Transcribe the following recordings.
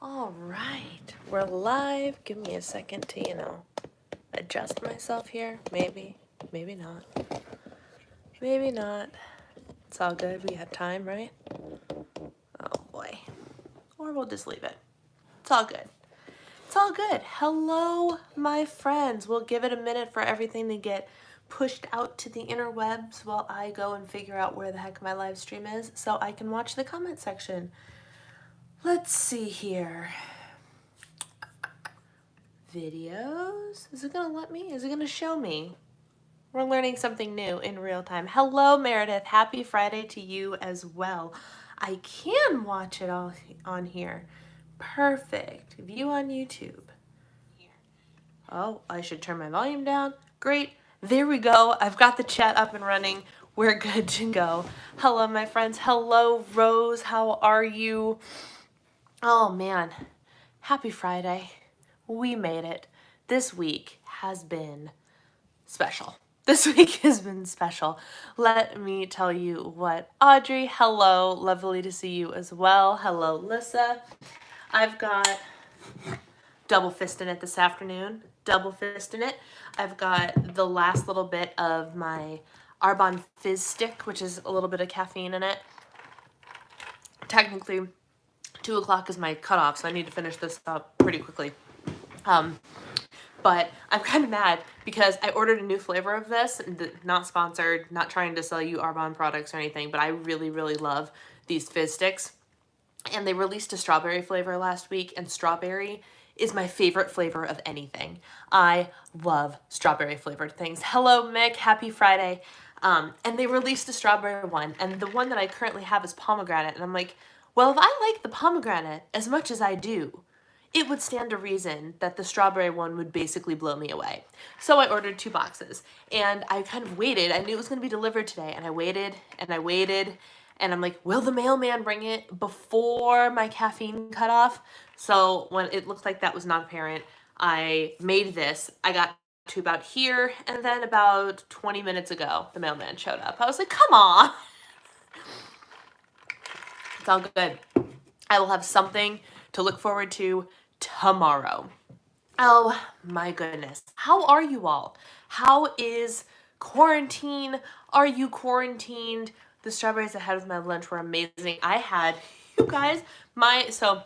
All right, we're live. Give me a second to, adjust myself here. Maybe not. Maybe not. It's all good. We have time, right? Oh boy. Or we'll just leave it. It's all good. It's all good. Hello, my friends. We'll give it a minute for everything to get pushed out to the interwebs while I go and figure out where the heck my live stream is so I can watch the comment section. Let's see here. Videos? Is it gonna let me? Is it gonna show me? We're learning something new in real time. Hello, Meredith. Happy Friday to you as well. I can watch it all on here. Perfect. View on YouTube. Oh, I should turn my volume down. Great. There we go. I've got the chat up and running. We're good to go. Hello, my friends. Hello, Rose. How are you? Oh, man. Happy Friday. We made it. This week has been special. This week has been special. Let me tell you what. Audrey, hello. Lovely to see you as well. Hello, Lissa. I've got double fisting it this afternoon. Double fisting it. I've got the last little bit of my Arbonne Fizz Stick, which is a little bit of caffeine in it. Technically, 2 o'clock is my cutoff, so I need to finish this up pretty quickly. But I'm kind of mad because I ordered a new flavor of this, not sponsored, not trying to sell you Arbonne products or anything, but I really, really love these fizz sticks. And they released a strawberry flavor last week, and strawberry is my favorite flavor of anything. I love strawberry flavored things. Hello, Mick. Happy Friday. And they released a strawberry one, and the one that I currently have is pomegranate. And I'm like, well, if I like the pomegranate as much as I do, it would stand to reason that the strawberry one would basically blow me away. So I ordered 2 boxes, and I kind of waited. I knew it was going to be delivered today, and I waited, and I waited, and I'm like, will the mailman bring it before my caffeine cutoff? So when it looked like that was not apparent, I made this. I got to about here, and then about 20 minutes ago, the mailman showed up. I was like, come on. It's all good. I will have something to look forward to tomorrow. Oh my goodness. How are you all? How is quarantine? Are you quarantined? The strawberries I had with my lunch were amazing. I had, you guys, so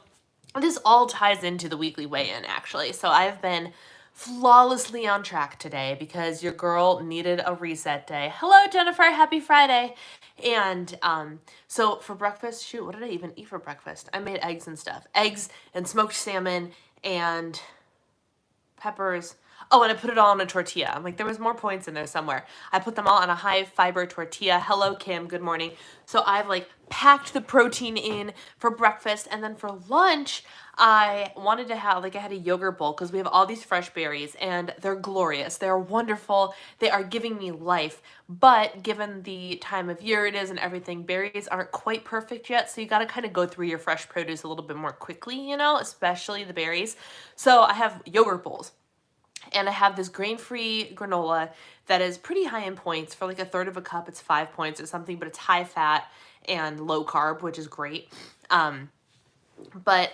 this all ties into the weekly weigh-in actually. So I've been flawlessly on track today because your girl needed a reset day. Hello, Jennifer. Happy Friday. And so for breakfast, shoot, what did I even eat for breakfast? I made eggs and stuff. Eggs and smoked salmon and peppers. Oh, and I put it all on a tortilla. I'm like, there was more points in there somewhere. I put them all on a high fiber tortilla. Hello, Kim. Good morning. So I've like packed the protein in for breakfast. And then for lunch, I wanted to have, I had a yogurt bowl because we have all these fresh berries and they're glorious. They're wonderful. They are giving me life. But given the time of year it is and everything, berries aren't quite perfect yet. So you got to kind of go through your fresh produce a little bit more quickly, especially the berries. So I have yogurt bowls. And I have this grain-free granola that is pretty high in points. For like a third of a cup, it's 5 points or something, but it's high fat and low carb, which is great. But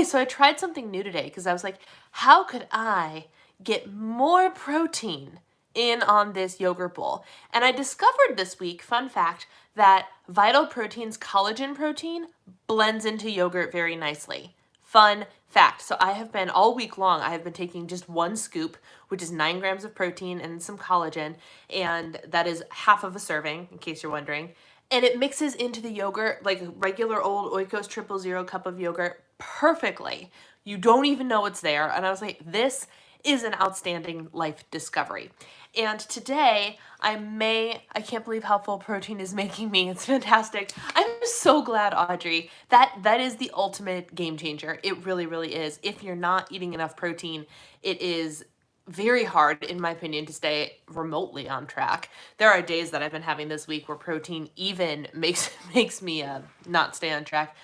so I tried something new today because I was like, how could I get more protein in on this yogurt bowl? And I discovered this week, fun fact, that Vital Protein's collagen protein blends into yogurt very nicely. Fun fact. So I have been all week long, I have been taking just 1 scoop, which is 9 grams of protein and some collagen. And that is half of a serving, in case you're wondering. And it mixes into the yogurt, like a regular old Oikos 000 cup of yogurt, perfectly. You don't even know it's there. And I was like, this is an outstanding life discovery. And today, I can't believe how full protein is making me. It's fantastic. I'm so glad, Audrey. That is the ultimate game changer. It really, really is. If you're not eating enough protein, it is very hard, in my opinion, to stay remotely on track. There are days that I've been having this week where protein even makes me not stay on track.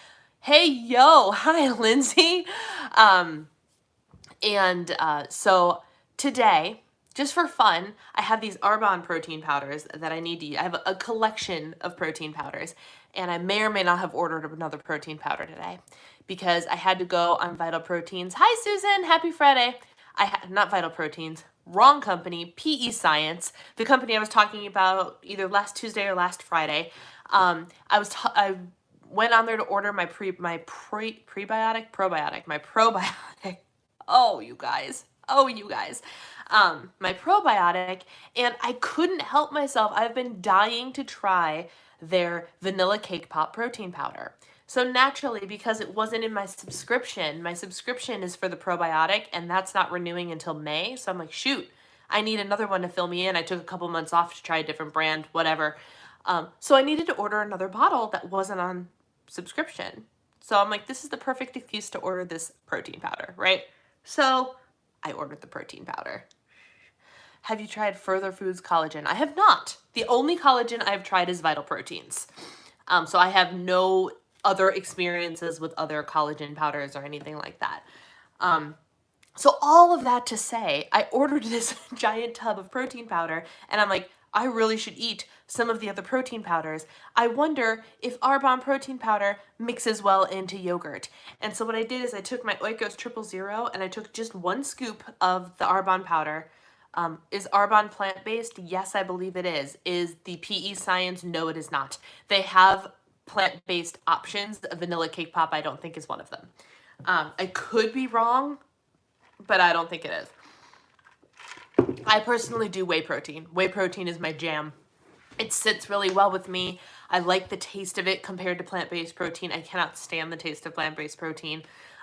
Hey, yo. Hi, Lindsay. So today, just for fun, I have these Arbonne protein powders that I need to use. I have a collection of protein powders, and I may or may not have ordered another protein powder today because I had to go on Vital Proteins. Hi, Susan. Happy Friday. Not Vital Proteins. Wrong company. PE Science, the company I was talking about either last Tuesday or last Friday. I went on there to order my probiotic. Oh, you guys. My probiotic, and I couldn't help myself. I've been dying to try their vanilla cake pop protein powder. So naturally, because it wasn't in my subscription is for the probiotic, and that's not renewing until May. So I'm like, shoot, I need another one to fill me in. I took a couple months off to try a different brand, whatever. So I needed to order another bottle that wasn't on subscription. So I'm like, this is the perfect excuse to order this protein powder, right? So I ordered the protein powder. Have you tried Further Foods collagen? I have not. The only collagen I've tried is Vital Proteins. So I have no other experiences with other collagen powders or anything like that. So all of that to say, I ordered this giant tub of protein powder, and I'm like, I really should eat some of the other protein powders. I wonder if Arbonne protein powder mixes well into yogurt. And so what I did is I took my Oikos 000 and I took just 1 scoop of the Arbonne powder. Is Arbonne plant-based? Yes, I believe it is. Is the PE Science? No, it is not. They have plant-based options. A vanilla cake pop, I don't think, is one of them. I could be wrong, but I don't think it is. I personally do whey protein. Whey protein is my jam. It sits really well with me. I like the taste of it compared to plant-based protein. I cannot stand the taste of plant-based protein.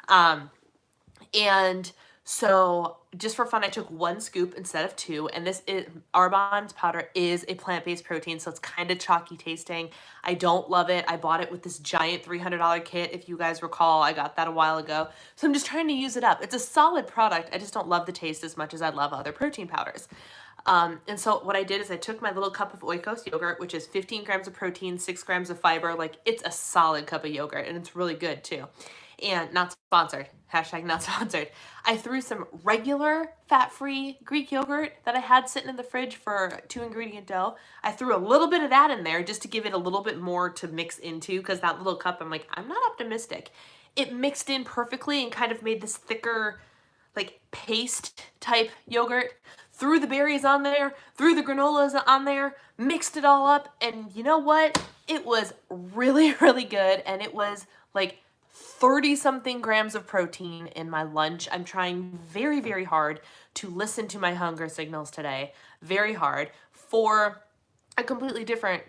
And so just for fun, I took 1 scoop instead of 2, and this is Arbonne's powder is a plant-based protein, so it's kind of chalky tasting. I don't love it. I bought it with this giant $300 kit. If you guys recall, I got that a while ago. So I'm just trying to use it up. It's a solid product. I just don't love the taste as much as I love other protein powders. And so what I did is I took my little cup of Oikos yogurt, which is 15 grams of protein, 6 grams of fiber. Like, it's a solid cup of yogurt, and it's really good too. And not sponsored. Hashtag not sponsored. I threw some regular fat-free Greek yogurt that I had sitting in the fridge for 2-ingredient dough. I threw a little bit of that in there just to give it a little bit more to mix into, because that little cup, I'm like, I'm not optimistic. It mixed in perfectly and kind of made this thicker, like, paste type yogurt. Threw the berries on there, threw the granolas on there, mixed it all up, and you know what? It was really, really good, and it was like 30-something grams of protein in my lunch. I'm trying very, very hard to listen to my hunger signals today. Very hard for a completely different,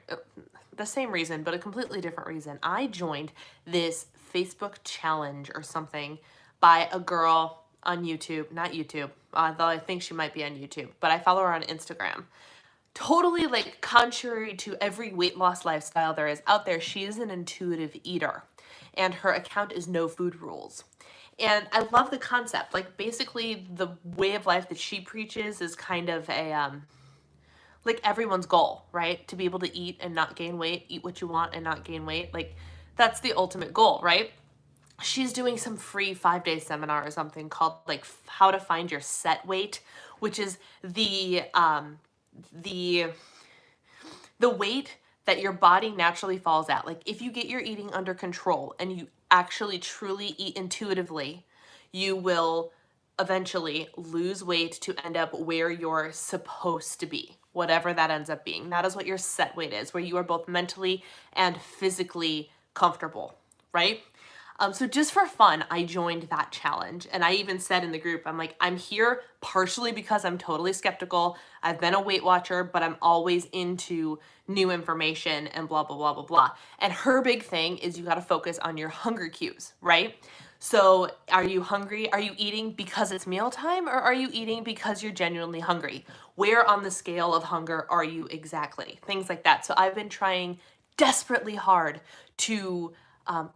the same reason, but a completely different reason. I joined this Facebook challenge or something by a girl on YouTube, not YouTube, though I think she might be on YouTube, but I follow her on Instagram. Totally, like, contrary to every weight loss lifestyle there is out there, she is an intuitive eater, and her account is No Food Rules. And I love the concept. Like, basically the way of life that she preaches is kind of a like everyone's goal, right? To be able to eat and not gain weight, eat what you want and not gain weight. Like, that's the ultimate goal, right? She's doing some free 5-day seminar or something called, like, How to Find Your Set Weight, which is the weight that your body naturally falls at. Like, if you get your eating under control and you actually truly eat intuitively, you will eventually lose weight to end up where you're supposed to be, whatever that ends up being. That is what your set weight is, where you are both mentally and physically comfortable, right? So just for fun, I joined that challenge. And I even said in the group, I'm like, I'm here partially because I'm totally skeptical. I've been a Weight Watcher, but I'm always into new information and blah, blah, blah, blah, blah. And her big thing is you got to focus on your hunger cues, right? So are you hungry? Are you eating because it's mealtime, or are you eating because you're genuinely hungry? Where on the scale of hunger are you exactly? Things like that. So I've been trying desperately hard to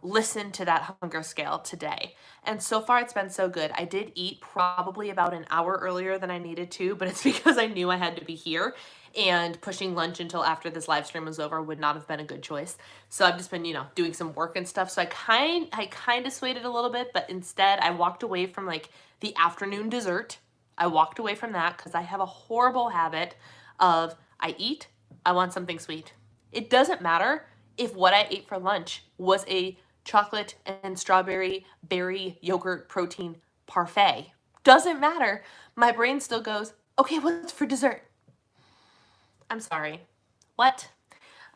listen to that hunger scale today. And so far it's been so good. I did eat probably about an hour earlier than I needed to, but it's because I knew I had to be here, and pushing lunch until after this live stream was over would not have been a good choice. So I've just been, doing some work and stuff. So I kind of swayed it a little bit, but instead I walked away from, like, the afternoon dessert. I walked away from that because I have a horrible habit of, I eat, I want something sweet. It doesn't matter if what I ate for lunch was a chocolate and strawberry berry yogurt protein parfait. Doesn't matter. My brain still goes, okay, what's for dessert? I'm sorry. What?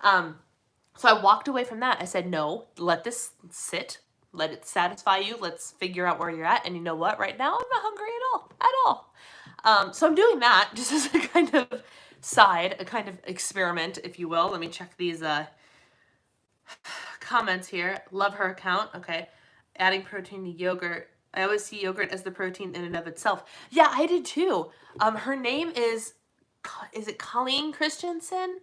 So I walked away from that. I said, no, let this sit. Let it satisfy you. Let's figure out where you're at. And you know what? Right now, I'm not hungry at all. So I'm doing that just as a kind of side, a kind of experiment, if you will. Let me check these comments here. Love her account. Okay. Adding protein to yogurt. I always see yogurt as the protein in and of itself. Yeah, I did too. Her name is it Colleen Christensen?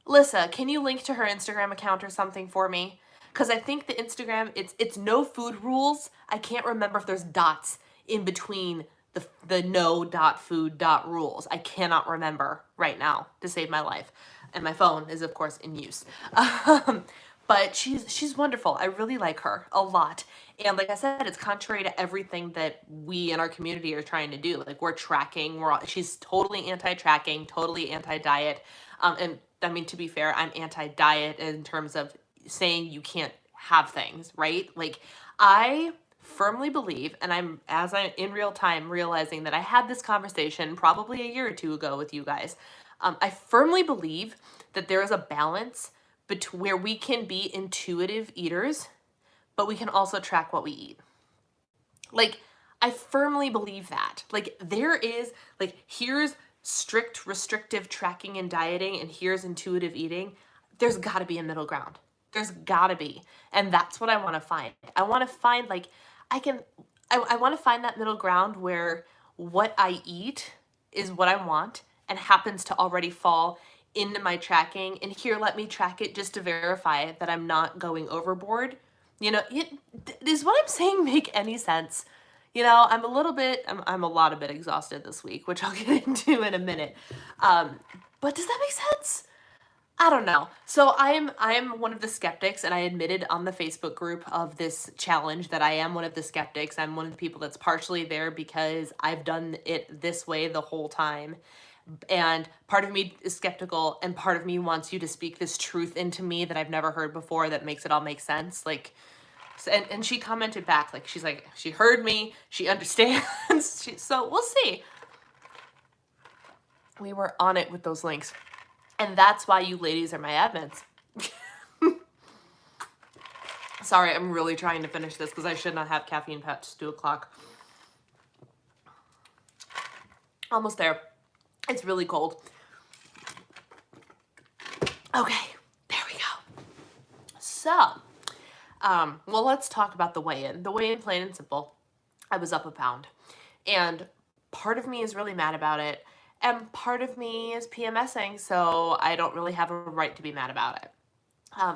Lissa, can you link to her Instagram account or something for me? Because I think the Instagram, it's no food rules. I can't remember if there's dots in between the no dot food dot rules. I cannot remember right now to save my life. And my phone is, of course, in use. But she's wonderful. I really like her a lot. And like I said, it's contrary to everything that we in our community are trying to do. Like we're tracking. She's totally anti-tracking, totally anti-diet. And I mean, to be fair, I'm anti-diet in terms of saying you can't have things, right? Like I firmly believe, and I'm in real time realizing that I had this conversation probably a year or two ago with you guys. I firmly believe that there is a balance between where we can be intuitive eaters, but we can also track what we eat. Like, I firmly believe that. Like, there is, like, here's strict restrictive tracking and dieting, and here's intuitive eating. There's got to be a middle ground. There's got to be. And that's what I want to find. I want to find, like, I want to find that middle ground where what I eat is what I want and happens to already fall into my tracking. And here, let me track it just to verify that I'm not going overboard. You know, does what I'm saying make any sense? You know, I'm a lot of bit exhausted this week, which I'll get into in a minute. But does that make sense? I don't know. So I'm one of the skeptics, and I admitted on the Facebook group of this challenge that I am one of the skeptics. I'm one of the people that's partially there because I've done it this way the whole time. And part of me is skeptical, and part of me wants you to speak this truth into me that I've never heard before that makes it all make sense. Like, and she commented back, like, she's like, she heard me, she understands. So we'll see. We were on it with those links. And that's why you ladies are my admins. Sorry, I'm really trying to finish this because I should not have caffeine past 2 o'clock. Almost there. It's really cold. Okay, there we go. So, well, let's talk about the weigh-in. The weigh-in, plain and simple. I was up a pound. And part of me is really mad about it. And part of me is PMSing, so I don't really have a right to be mad about it.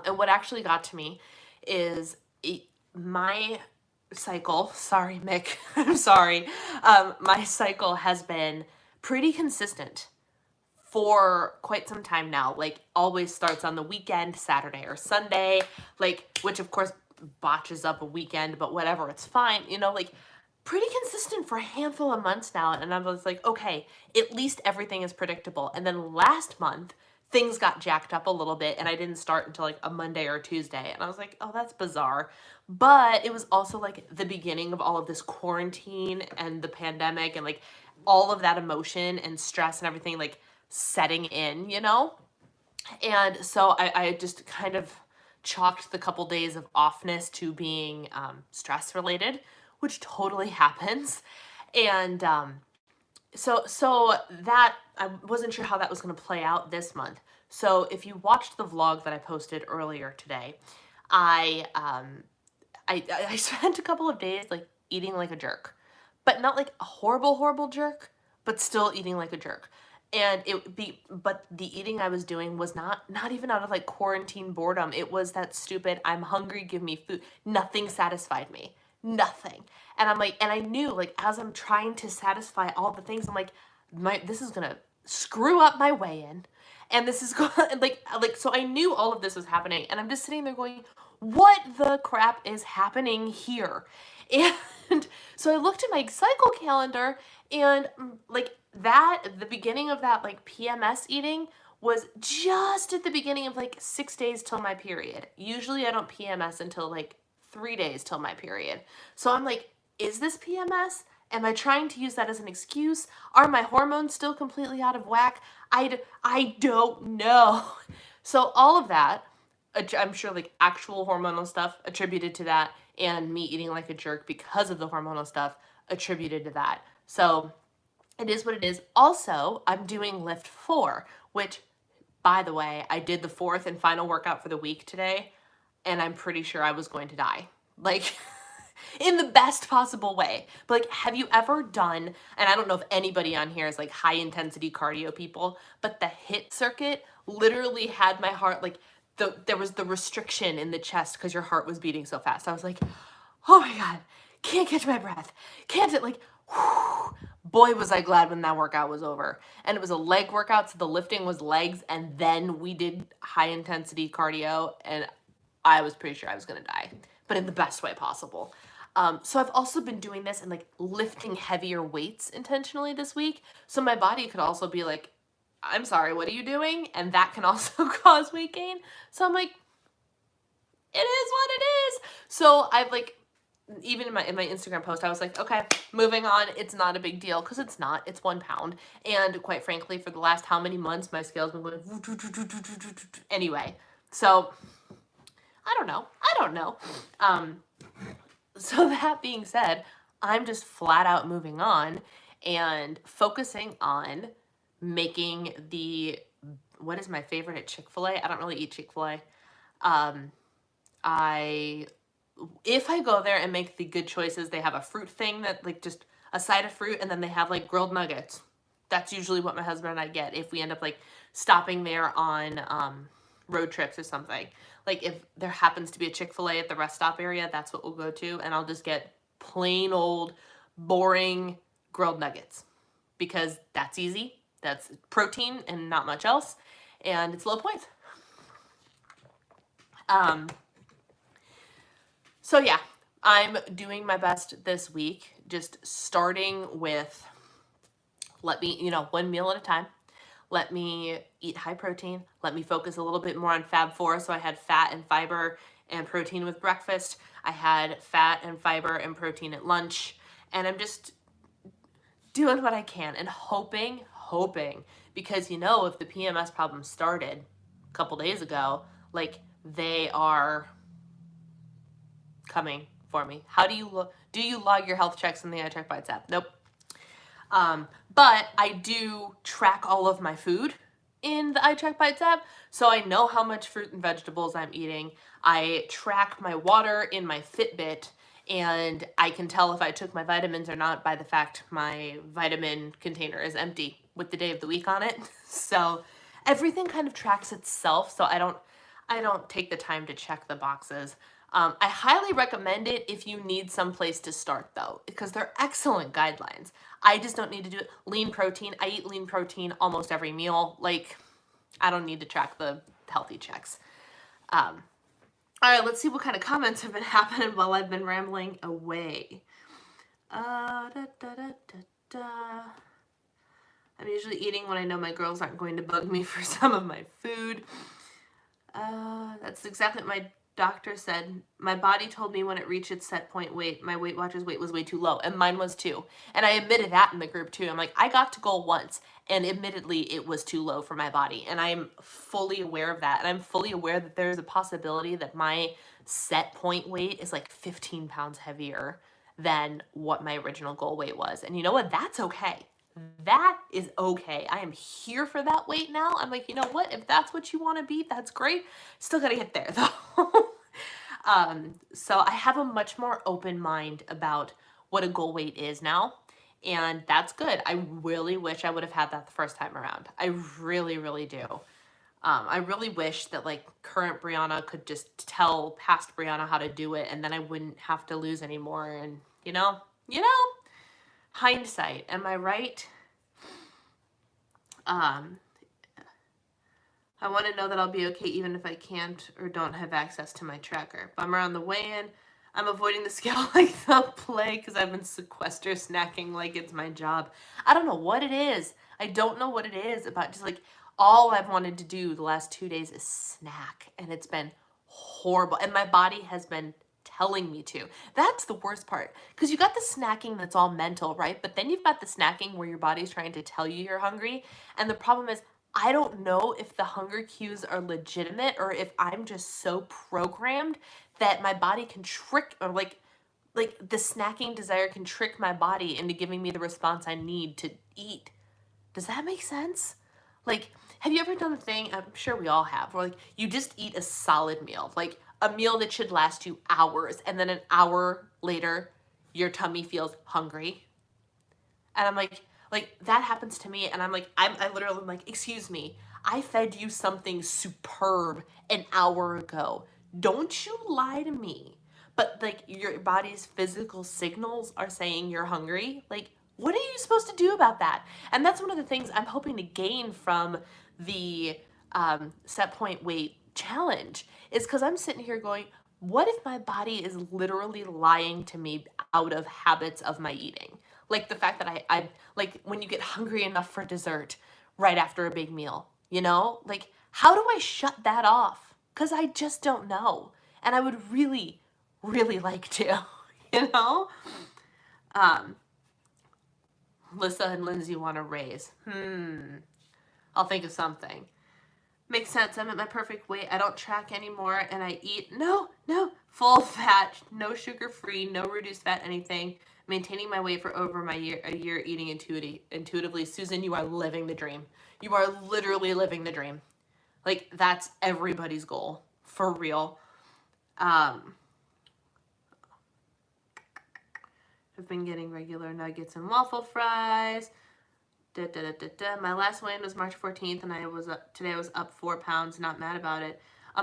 And what actually got to me is my cycle. Sorry, Mick. I'm sorry. My cycle has been pretty consistent for quite some time now. Like, always starts on the weekend, Saturday or Sunday, like, which of course botches up a weekend, but whatever, it's fine. You know, like, pretty consistent for a handful of months now. And I was like, okay, at least everything is predictable. And then last month, things got jacked up a little bit, and I didn't start until like a Monday or Tuesday. And I was like, oh, that's bizarre. But it was also like the beginning of all of this quarantine and the pandemic and like all of that emotion and stress and everything like setting in, you know? And so I just kind of chalked the couple days of offness to being stress related, which totally happens. And so that, I wasn't sure how that was going to play out this month. So if you watched the vlog that I posted earlier today, I spent a couple of days like eating like a jerk, but not like a horrible jerk, but still eating like a jerk. And but the eating I was doing was not even out of like quarantine boredom. It was that stupid, I'm hungry, give me food. Nothing satisfied me. Nothing. And I'm like, and I knew, like, as I'm trying to satisfy all the things, I'm like, this is gonna screw up my weigh-in, and this is going like, so I knew all of this was happening, and I'm just sitting there going, what the crap is happening here? And so I looked at my cycle calendar, and like that, the beginning of that like PMS eating was just at the beginning of like 6 days till my period. Usually I don't PMS until like 3 days till my period. So I'm like, is this PMS? Am I trying to use that as an excuse? Are my hormones still completely out of whack? I don't know. So all of that, I'm sure like actual hormonal stuff attributed to that, and me eating like a jerk because of the hormonal stuff attributed to that. So it is what it is. Also, I'm doing lift 4, which, by the way, I did the 4th and final workout for the week today, and I'm pretty sure I was going to die. Like, in the best possible way. But like, have you ever done, and I don't know if anybody on here is like high intensity cardio people, but the HIIT circuit literally had my heart, like there was the restriction in the chest because your heart was beating so fast. I was like, oh my God, can't catch my breath. Can't it, like, whew. Boy, was I glad when that workout was over. And it was a leg workout, so the lifting was legs, and then we did high intensity cardio, and I was pretty sure I was gonna die, but in the best way possible. So I've also been doing this and like lifting heavier weights intentionally this week. So my body could also be like, I'm sorry, what are you doing? And that can also cause weight gain. So I'm like, it is what it is. So I've like, even in my Instagram post, I was like, okay, moving on. It's not a big deal, because it's not. It's 1 pound. And quite frankly, for the last how many months, my scale's been going anyway. So I don't know. So that being said, I'm just flat out moving on and focusing on making what is my favorite at Chick-fil-A? I don't really eat Chick-fil-A. If I go there and make the good choices, they have a fruit thing that like just a side of fruit, and then they have like grilled nuggets. That's usually what my husband and I get if we end up like stopping there on road trips or something. Like if there happens to be a Chick-fil-A at the rest stop area, that's what we'll go to, and I'll just get plain old boring grilled nuggets because that's easy. That's protein and not much else, and it's low points. So yeah, I'm doing my best this week, just starting with, let me, 1 meal at a time. Let me eat high protein. Let me focus a little bit more on Fab 4. So I had fat and fiber and protein with breakfast. I had fat and fiber and protein at lunch. And I'm just doing what I can and hoping, because if the PMS problem started a couple days ago, like they are coming for me. How do you log your health checks in the iCheckBites app? Nope. But I do track all of my food in the iCheckBites app, so I know how much fruit and vegetables I'm eating. I track my water in my Fitbit, and I can tell if I took my vitamins or not by the fact my vitamin container is empty with the day of the week on it. So everything kind of tracks itself, so I don't take the time to check the boxes. I highly recommend it if you need some place to start, though, because they're excellent guidelines. I just don't need to do it. Lean protein. I eat lean protein almost every meal. Like, I don't need to track the healthy checks. All right, let's see what kind of comments have been happening while I've been rambling away. I'm usually eating when I know my girls aren't going to bug me for some of my food. That's exactly what my doctor said. My body told me when it reached its set point weight, my Weight Watchers weight was way too low, and mine was too. And I admitted that in the group too. I'm like, I got to goal once, and admittedly it was too low for my body, and I'm fully aware of that. And I'm fully aware that there's a possibility that my set point weight is like 15 pounds heavier than what my original goal weight was. And you know what? That's okay. That is okay. I am here for that weight now. I'm like, you know what? If that's what you want to be, that's great. Still got to get there though. So I have a much more open mind about what a goal weight is now. And that's good. I really wish I would have had that the first time around. I really, really do. I really wish that like current Brianna could just tell past Brianna how to do it, and then I wouldn't have to lose anymore. And hindsight, am I right? I want to know that I'll be okay even if I can't or don't have access to my tracker. Bummer on the weigh-in. I'm avoiding the scale like the plague because I've been sequester snacking like it's my job. I don't know what it is. I don't know what it is about just like All I've wanted to do the last 2 days is snack, and it's been horrible. And my body has been telling me to. That's the worst part, because you got the snacking that's all mental, right? But then you've got the snacking where your body's trying to tell you you're hungry. And the problem is, I don't know if the hunger cues are legitimate or if I'm just so programmed that my body can trick, or like the snacking desire can trick my body into giving me the response I need to eat. Does that make sense? Like, have you ever done the thing, I'm sure we all have, where like you just eat a solid meal, like a meal that should last you hours, and then an hour later, your tummy feels hungry? And I'm like that happens to me, and I literally am like, excuse me, I fed you something superb an hour ago. Don't you lie to me. But like your body's physical signals are saying you're hungry. Like, what are you supposed to do about that? And that's one of the things I'm hoping to gain from the set point weight challenge, is because I'm sitting here going, what if my body is literally lying to me out of habits of my eating? Like the fact that I like when you get hungry enough for dessert right after a big meal, you know? Like, how do I shut that off? Because I just don't know. And I would really, really like to, you know? Lissa and Lindsay want to raise. I'll think of something. Makes sense. I'm at my perfect weight. I don't track anymore, and I eat no full fat, no sugar free, no reduced fat anything. Maintaining my weight for over a year eating intuitively. Susan, you are living the dream. You are literally living the dream. Like, that's everybody's goal, for real. I've been getting regular nuggets and waffle fries. My last weigh-in was March 14th, and today I was up 4 pounds. Not mad about it.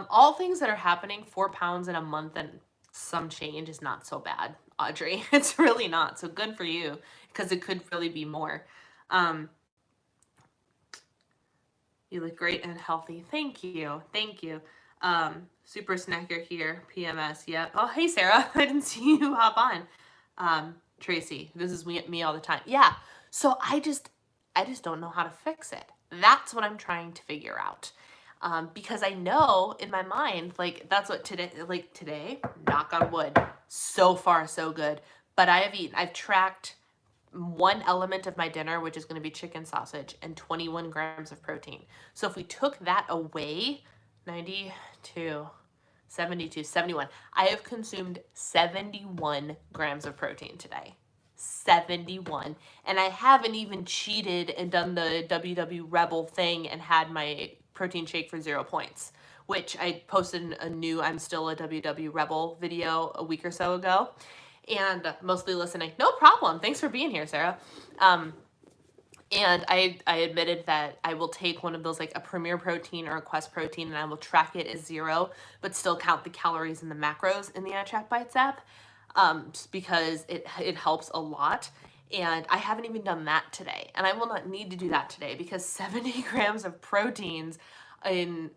All things that are happening, 4 pounds in a month and some change is not so bad, Audrey. It's really not. So good for you, because it could really be more. You look great and healthy. Thank you. Thank you. Super snacker here. PMS. Yep. Oh, hey, Sarah. I didn't see you hop on. Tracy, this is me all the time. Yeah. So I just don't know how to fix it. That's what I'm trying to figure out. Because I know in my mind, like, that's what today, knock on wood, so far so good. But I've tracked one element of my dinner, which is going to be chicken sausage, and 21 grams of protein. So if we took that away, 92, 72, 71, I have consumed 71 grams of protein today. 71. And I haven't even cheated and done the WW Rebel thing and had my protein shake for 0 points, which I posted a new I'm still a WW Rebel video a week or so ago. And mostly listening. No problem. Thanks for being here, Sarah. And I admitted that I will take one of those, like a Premier Protein or a Quest Protein, and I will track it as 0, but still count the calories and the macros in the iChat Bites app, just because it helps a lot. And I haven't even done that today. And I will not need to do that today, because 70 grams of proteins in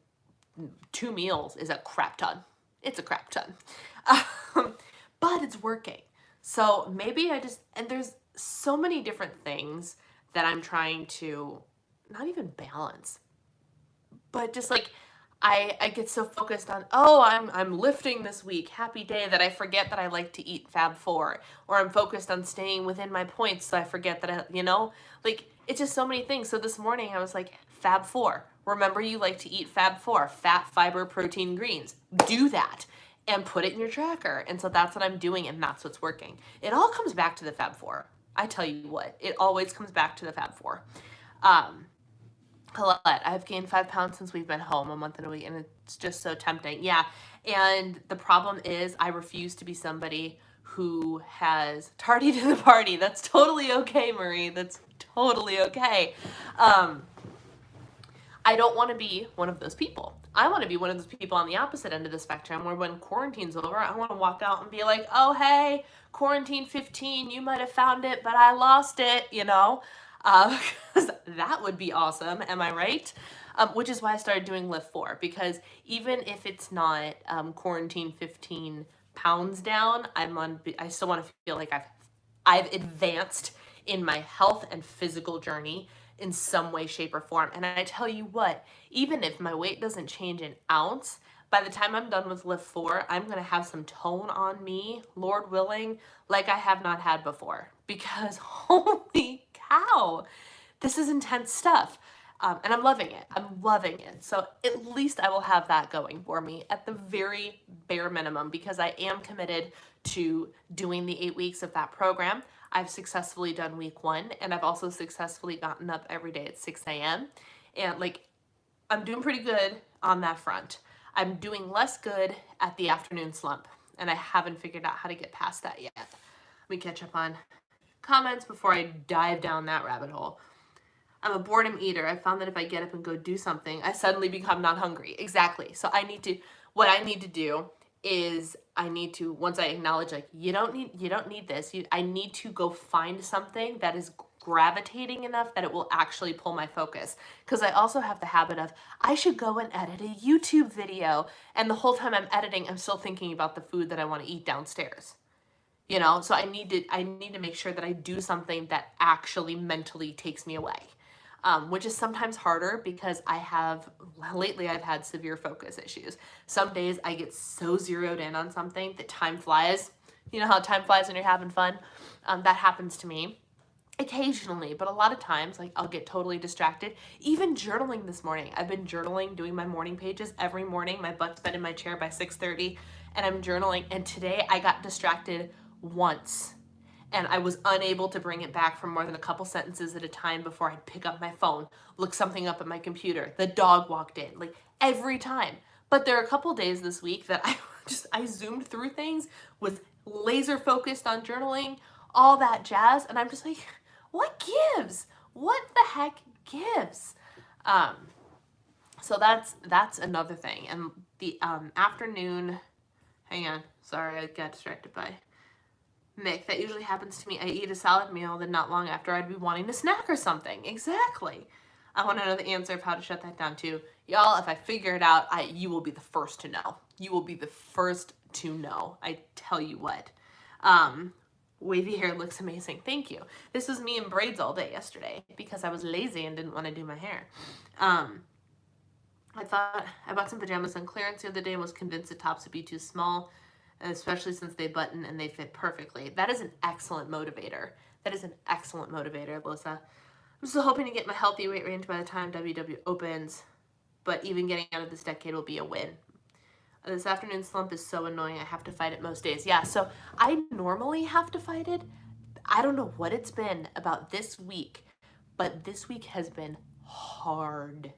2 meals is a crap ton. It's a crap ton. But it's working. So maybe and there's so many different things that I'm trying to not even balance, but just like I get so focused on, oh, I'm lifting this week, happy day, that I forget that I like to eat Fab 4, or I'm focused on staying within my points, so I forget that like, it's just so many things. So this morning I was like, Fab 4, remember you like to eat Fab 4, fat, fiber, protein, greens. Do that and put it in your tracker. And so that's what I'm doing, and that's what's working. It all comes back to the Fab 4. I tell you what, it always comes back to the Fab 4. Colette, I've gained 5 pounds since we've been home a month and a week, and it's just so tempting. Yeah, and the problem is I refuse to be somebody who has tardy to the party. That's totally okay, Marie. That's totally okay. I don't want to be one of those people. I want to be one of those people on the opposite end of the spectrum, where when quarantine's over, I want to walk out and be like, oh, hey, quarantine 15, you might have found it, but I lost it, because that would be awesome. Am I right? Which is why I started doing Lift 4, because even if it's not quarantine 15 pounds down, I still want to feel like I've advanced in my health and physical journey, in some way, shape, or form. And I tell you what, even if my weight doesn't change an ounce, by the time I'm done with lift 4, I'm going to have some tone on me, Lord willing, like I have not had before. Because holy cow, this is intense stuff. And I'm loving it. I'm loving it. So at least I will have that going for me at the very bare minimum, because I am committed to doing the 8 weeks of that program. I've successfully done week 1, and I've also successfully gotten up every day at 6 a.m. And like, I'm doing pretty good on that front. I'm doing less good at the afternoon slump, and I haven't figured out how to get past that yet. Let me catch up on comments before I dive down that rabbit hole. I'm a boredom eater. I found that if I get up and go do something, I suddenly become not hungry. Exactly. So what I need to do is once I acknowledge, like, you don't need this. I need to go find something that is gravitating enough that it will actually pull my focus. Because I also have the habit of, I should go and edit a YouTube video. And the whole time I'm editing, I'm still thinking about the food that I want to eat downstairs. So I need to make sure that I do something that actually mentally takes me away. Which is sometimes harder because lately I've had severe focus issues. Some days I get so zeroed in on something that time flies. You know how time flies when you're having fun? That happens to me occasionally, but a lot of times, like, I'll get totally distracted. Even journaling this morning. I've been journaling, doing my morning pages every morning. My butt's been in my chair by 6:30, and I'm journaling. And today I got distracted once, and I was unable to bring it back for more than a couple sentences at a time before I'd pick up my phone, look something up at my computer. The dog walked in, like, every time. But there are a couple days this week that I zoomed through things, was laser focused on journaling, all that jazz, and I'm just like, what gives? What the heck gives? So that's another thing. And the afternoon, hang on, sorry, I got distracted by Mick. That usually happens to me. I eat a salad meal, then not long after I'd be wanting to snack or something. Exactly. I want to know the answer of how to shut that down too. Y'all, if I figure it out, you will be the first to know. You will be the first to know. I tell you what. Wavy hair looks amazing. Thank you. This was me in braids all day yesterday because I was lazy and didn't want to do my hair. I bought some pajamas on clearance the other day and was convinced the tops would be too small, especially since they button and they fit perfectly. That is an excellent motivator. That is an excellent motivator, Alyssa. I'm still hoping to get my healthy weight range by the time WW opens, but even getting out of this decade will be a win. This afternoon slump is so annoying. I have to fight it most days. Yeah, so I normally have to fight it. I don't know what it's been about this week, but this week has been hard.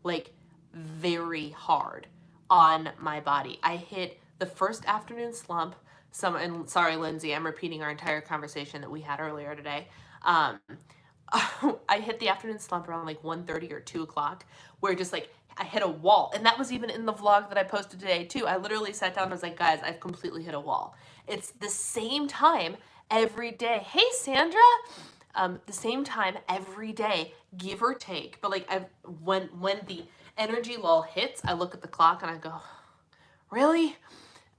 Like, very hard on my body. I hit the first afternoon slump. And sorry, Lindsay, I'm repeating our entire conversation that we had earlier today. I hit the afternoon slump around like 1:30 or 2 o'clock, where just like I hit a wall. And that was even in the vlog that I posted today too. I literally sat down and was like, guys, I've completely hit a wall. It's the same time every day. Hey, Sandra. The same time every day, give or take. But like when the energy lull hits, I look at the clock and I go, really?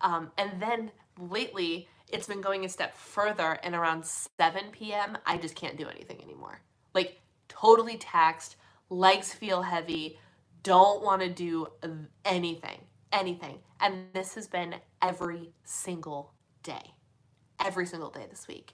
And then lately, it's been going a step further, and around 7 p.m., I just can't do anything anymore. Like, totally taxed, legs feel heavy, don't want to do anything. And this has been every single day this week.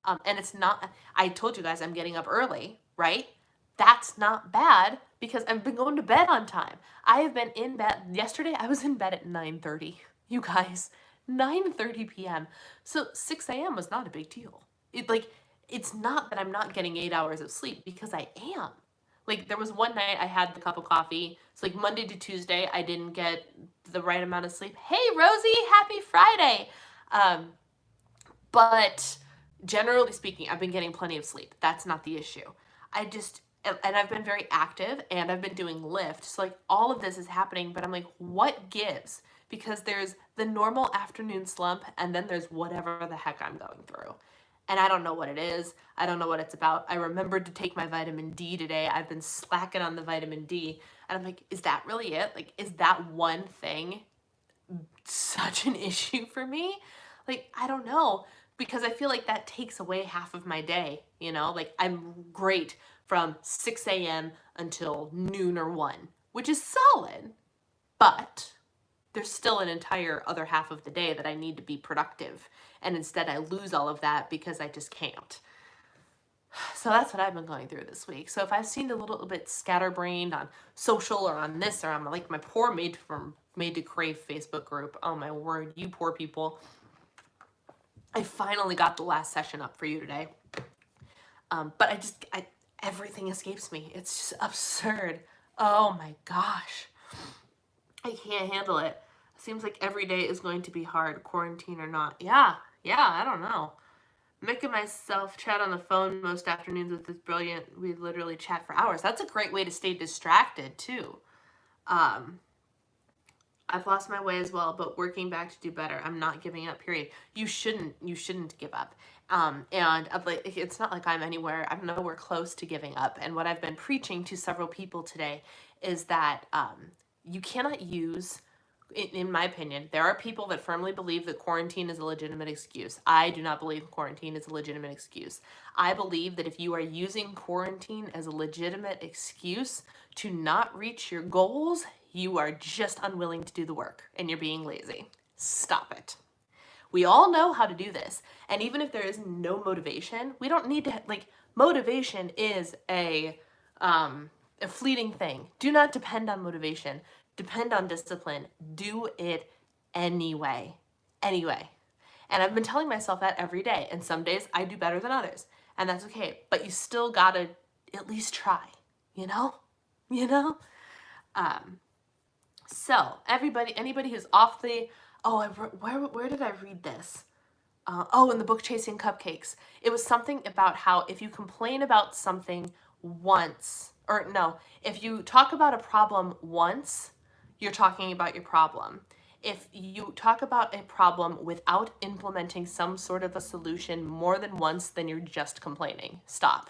And it's not, I told you guys I'm getting up early, right? That's not bad because I've been going to bed on time. I have been in bed, yesterday I was in bed at 9:30, you guys, 9:30 p.m. So 6 a.m. was not a big deal. It's not that I'm not getting 8 hours of sleep, because I am. Like, there was one night I had the cup of coffee. It's like Monday to Tuesday, I didn't get the right amount of sleep. Hey, Rosie, happy Friday. But generally speaking, I've been getting plenty of sleep. That's not the issue. And I've been very active, and I've been doing lift. So like, all of this is happening, but I'm like, what gives? Because there's the normal afternoon slump, and then there's whatever the heck I'm going through. And I don't know what it is. I don't know what it's about. I remembered to take my vitamin D today. I've been slacking on the vitamin D. And I'm like, is that really it? Like, is that one thing such an issue for me? Like, I don't know. Because I feel like that takes away half of my day, you know? Like, I'm great from 6 a.m. until noon or 1, which is solid, but there's still an entire other half of the day that I need to be productive. And instead I lose all of that because I just can't. So that's what I've been going through this week. So if I've seemed a little bit scatterbrained on social or on this or on like my poor Made to Crave Facebook group, oh my word, you poor people. I finally got the last session up for you today. But everything escapes me. It's just absurd. Oh my gosh. I can't handle it. Seems like every day is going to be hard, quarantine or not. Yeah, I don't know. Mick and myself chat on the phone most afternoons with this brilliant, we literally chat for hours. That's a great way to stay distracted too. I've lost my way as well, but working back to do better. I'm not giving up, period. You shouldn't give up. And it's not like I'm nowhere close to giving up. And what I've been preaching to several people today is that you cannot use, in my opinion, there are people that firmly believe that quarantine is a legitimate excuse. I do not believe quarantine is a legitimate excuse. I believe that if you are using quarantine as a legitimate excuse to not reach your goals, you are just unwilling to do the work and you're being lazy. Stop it. We all know how to do this. And even if there is no motivation, we don't need to, motivation is a fleeting thing. Do not depend on motivation. Depend on discipline. Do it anyway. Anyway. And I've been telling myself that every day. And some days I do better than others. And that's okay. But you still gotta at least try. You know? So anybody who's off the, where did I read this? In the book Chasing Cupcakes. It was something about how if you complain about something once, if you talk about a problem once, you're talking about your problem. If you talk about a problem without implementing some sort of a solution more than once, then you're just complaining. Stop.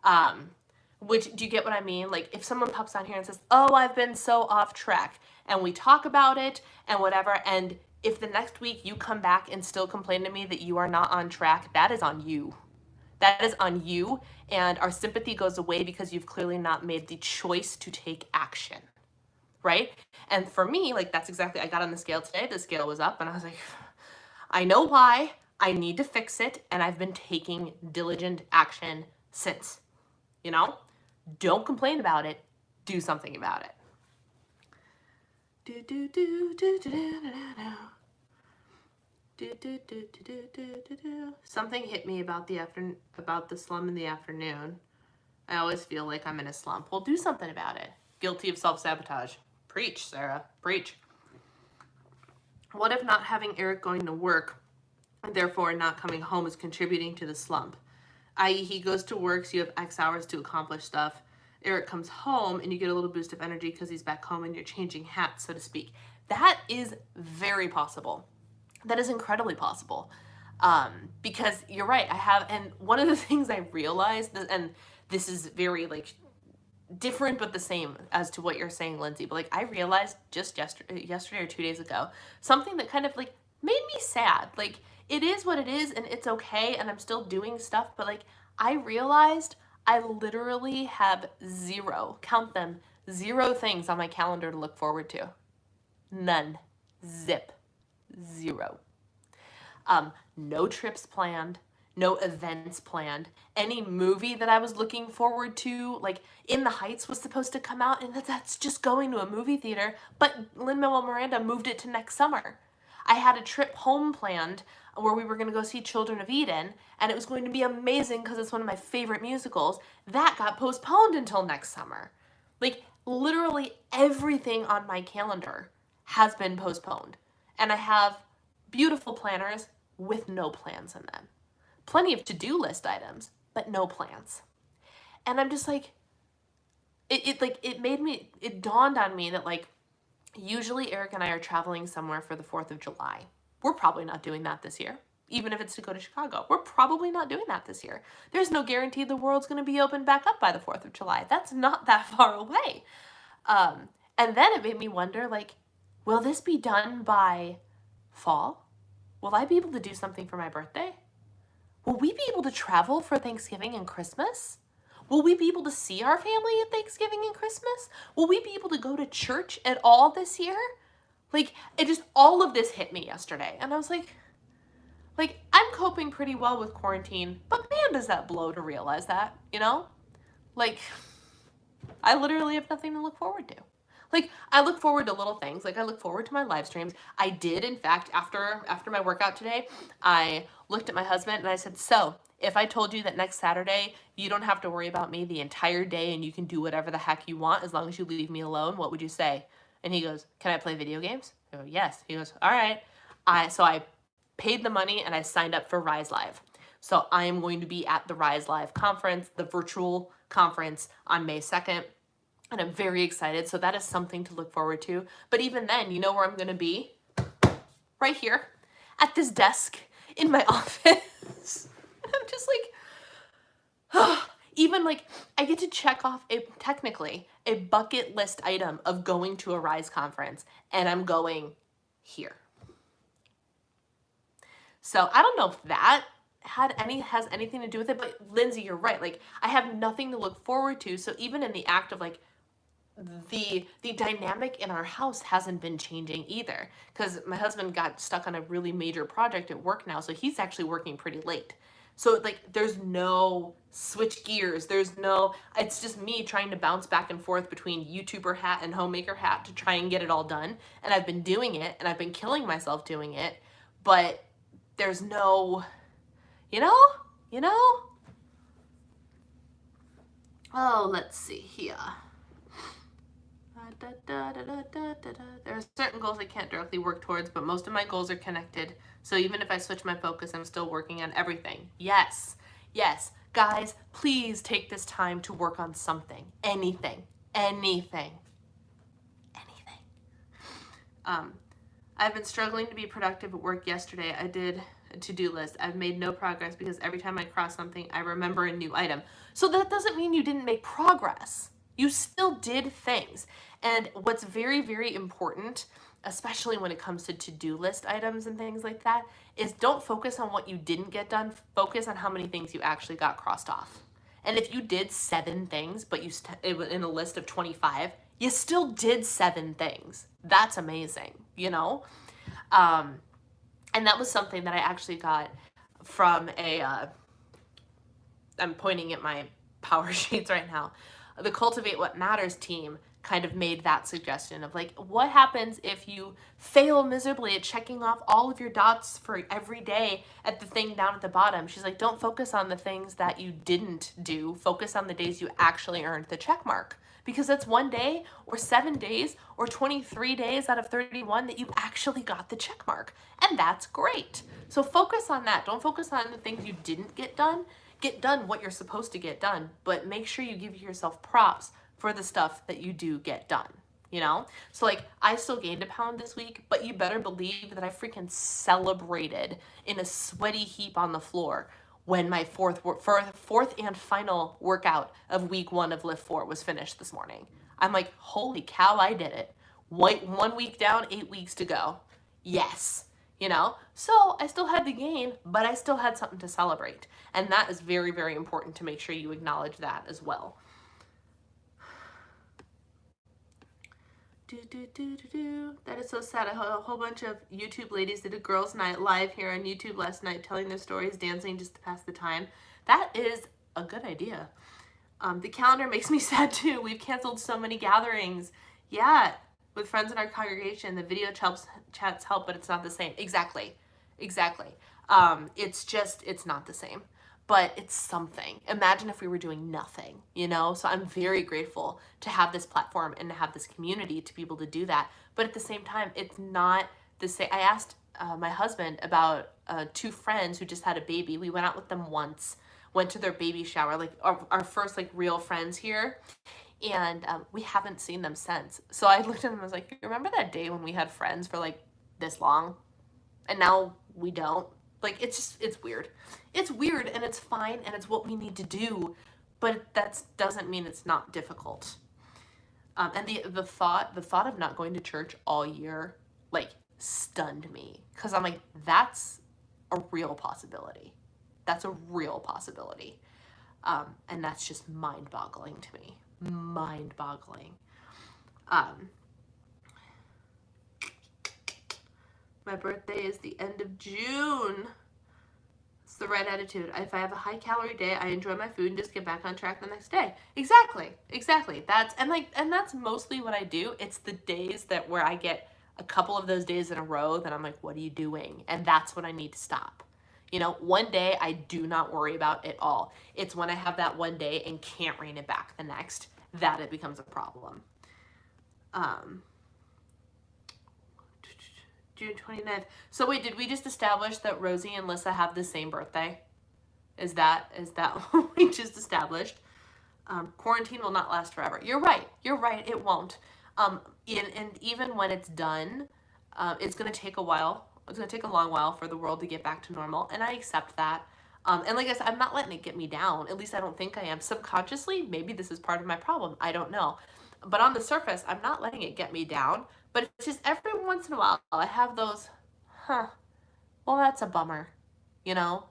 Do you get what I mean? Like if someone pops on here and says, oh, I've been so off track, and we talk about it and whatever, and if the next week you come back and still complain to me that you are not on track, that is on you. That is on you, and our sympathy goes away because you've clearly not made the choice to take action, right? And for me, that's exactly, I got on the scale today, the scale was up, and I was like, I know why, I need to fix it, and I've been taking diligent action since, Don't complain about it, do something about it. Something hit me about the slum in the afternoon. I always feel like I'm in a slump. Well, do something about it. Guilty of self-sabotage. Preach, Sarah. Preach. What if not having Eric going to work and therefore not coming home is contributing to the slump? I.e., he goes to work, so you have X hours to accomplish stuff. Eric comes home and you get a little boost of energy because he's back home and you're changing hats, so to speak. That is very possible. That is incredibly possible. Because you're right, and one of the things I realized, and this is very different but the same as to what you're saying, Lindsay, but I realized just yesterday or 2 days ago, something that kind of made me sad. It is what it is and it's okay and I'm still doing stuff, but I realized I literally have zero things on my calendar to look forward to. None. Zip. Zero. No trips planned, no events planned. Any movie that I was looking forward to, In the Heights was supposed to come out, and that's just going to a movie theater, but Lin-Manuel Miranda moved it to next summer. I had a trip home planned where we were going to go see Children of Eden, and it was going to be amazing because it's one of my favorite musicals. That got postponed until next summer. Literally everything on my calendar has been postponed, and I have beautiful planners with no plans in them. Plenty of to-do list items, but no plans. And I'm just it dawned on me that usually Eric and I are traveling somewhere for the 4th of July. We're probably not doing that this year. Even if it's to go to Chicago, we're probably not doing that this year. There's no guarantee the world's going to be opened back up by the 4th of July. That's not that far away. And then it made me wonder, will this be done by fall? Will I be able to do something for my birthday? Will we be able to travel for Thanksgiving and Christmas? Will we be able to see our family at Thanksgiving and Christmas? Will we be able to go to church at all this year? Like, it just, all of this hit me yesterday. And I was like, I'm coping pretty well with quarantine, but man, does that blow to realize that, you know? Like, I literally have nothing to look forward to. Like, I look forward to little things. Like, I look forward to my live streams. I did, in fact, after my workout today, I looked at my husband and I said, so, if I told you that next Saturday you don't have to worry about me the entire day and you can do whatever the heck you want as long as you leave me alone, what would you say? And he goes, can I play video games? I go, yes. He goes, all right. So I paid the money and I signed up for Rise Live. So I am going to be at the Rise Live conference, the virtual conference on May 2nd. And I'm very excited. So that is something to look forward to. But even then, you know where I'm going to be? Right here at this desk in my office. I'm just like, even like, I get to check off technically a bucket list item of going to a Rise conference, and I'm going here. So I don't know if that has anything to do with it, but Lindsay, you're right. Like, I have nothing to look forward to. So even in the act of like, the dynamic in our house hasn't been changing either, because my husband got stuck on a really major project at work now, so he's actually working pretty late. So like, there's no switch gears, it's just me trying to bounce back and forth between YouTuber hat and homemaker hat to try and get it all done. And I've been doing it, and I've been killing myself doing it, but there's no, you know? Oh, let's see here. There are certain goals I can't directly work towards, but most of my goals are connected. So even if I switch my focus, I'm still working on everything. Yes. Guys, please take this time to work on something. Anything. I've been struggling to be productive at work yesterday. I did a to-do list. I've made no progress because every time I cross something, I remember a new item. So that doesn't mean you didn't make progress. You still did things. And what's very, very important, especially when it comes to to-do list items and things like that, is don't focus on what you didn't get done. Focus on how many things you actually got crossed off. And if you did 7 things, but it was in a list of 25, you still did 7 things. That's amazing, you know? And that was something that I actually got from I'm pointing at my power sheets right now. The Cultivate What Matters team kind of made that suggestion of like, what happens if you fail miserably at checking off all of your dots for every day at the thing down at the bottom? She's like, don't focus on the things that you didn't do. Focus on the days you actually earned the check mark, because that's 1 day or 7 days or 23 days out of 31 that you actually got the check mark. And that's great. So focus on that. Don't focus on the things you didn't get done. Get done what you're supposed to get done, but make sure you give yourself props for the stuff that you do get done, you know? So like, I still gained a pound this week, but you better believe that I freaking celebrated in a sweaty heap on the floor when my fourth and final workout of week 1 of Lift 4 was finished this morning. I'm like, holy cow, I did it. 1 week down, 8 weeks to go. Yes. You know, so I still had the gain, but I still had something to celebrate. And that is very, very important to make sure you acknowledge that as well. That is so sad. A whole bunch of YouTube ladies did a girls' night live here on YouTube last night, telling their stories, dancing just to pass the time. That is a good idea. The calendar makes me sad too. We've canceled so many gatherings. Yeah. With friends in our congregation, the video chats help, but it's not the same. Exactly. It's not the same, but it's something. Imagine if we were doing nothing, you know? So I'm very grateful to have this platform and to have this community to be able to do that. But at the same time, it's not the same. I asked my husband about 2 friends who just had a baby. We went out with them once, went to their baby shower, like our first like real friends here. And we haven't seen them since. So I looked at them and was like, you remember that day when we had friends for like this long? And now we don't. Like, it's weird. It's weird, and it's fine, and it's what we need to do. But that doesn't mean it's not difficult. And the thought of not going to church all year, like, stunned me. Because I'm like, that's a real possibility. That's a real possibility. And that's just mind-boggling to me. Mind-boggling. My birthday is the end of June. It's the right attitude. If I have a high calorie day, I enjoy my food and just get back on track the next day. Exactly. That's mostly what I do. It's the days that where I get a couple of those days in a row that I'm like, what are you doing? And that's when I need to stop. You know, one day I do not worry about at all. It's when I have that one day and can't rein it back the next that it becomes a problem. June 29th. So wait, did we just establish that Rosie and Lissa have the same birthday? Is that what we just established? Quarantine will not last forever. You're right, it won't. And even when it's done, it's going to take a while. It's going to take a long while for the world to get back to normal, and I accept that. And like I said, I'm not letting it get me down. At least I don't think I am. Subconsciously, maybe this is part of my problem. I don't know. But on the surface, I'm not letting it get me down. But it's just every once in a while, I have those, well, that's a bummer, you know,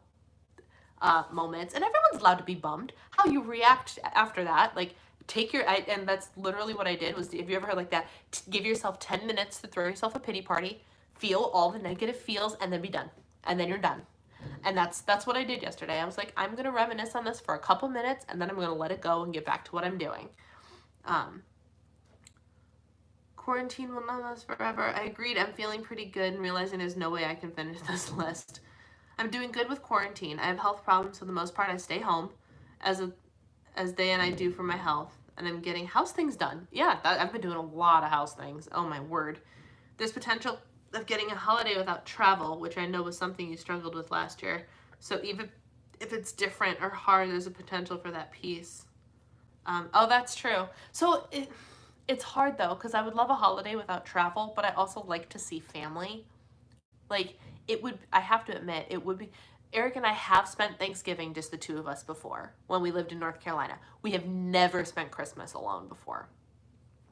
moments. And everyone's allowed to be bummed. How you react after that, like, and that's literally what I did was, have you ever heard like that? Give yourself 10 minutes to throw yourself a pity party, feel all the negative feels, and then be done. And then you're done. And that's what I did yesterday. I was like, I'm going to reminisce on this for a couple minutes, and then I'm going to let it go and get back to what I'm doing. Quarantine will not last forever. I agreed. I'm feeling pretty good and realizing there's no way I can finish this list. I'm doing good with quarantine. I have health problems for the most part. I stay home as Day and I do for my health. And I'm getting house things done. Yeah, I've been doing a lot of house things. Oh my word. There's potential of getting a holiday without travel, which I know was something you struggled with last year. So even if it's different or hard, there's a potential for that piece. Oh, that's true. So it's hard though, because I would love a holiday without travel, but I also like to see family. Like, I have to admit, it would be, Eric and I have spent Thanksgiving just the two of us before when we lived in North Carolina. We have never spent Christmas alone before.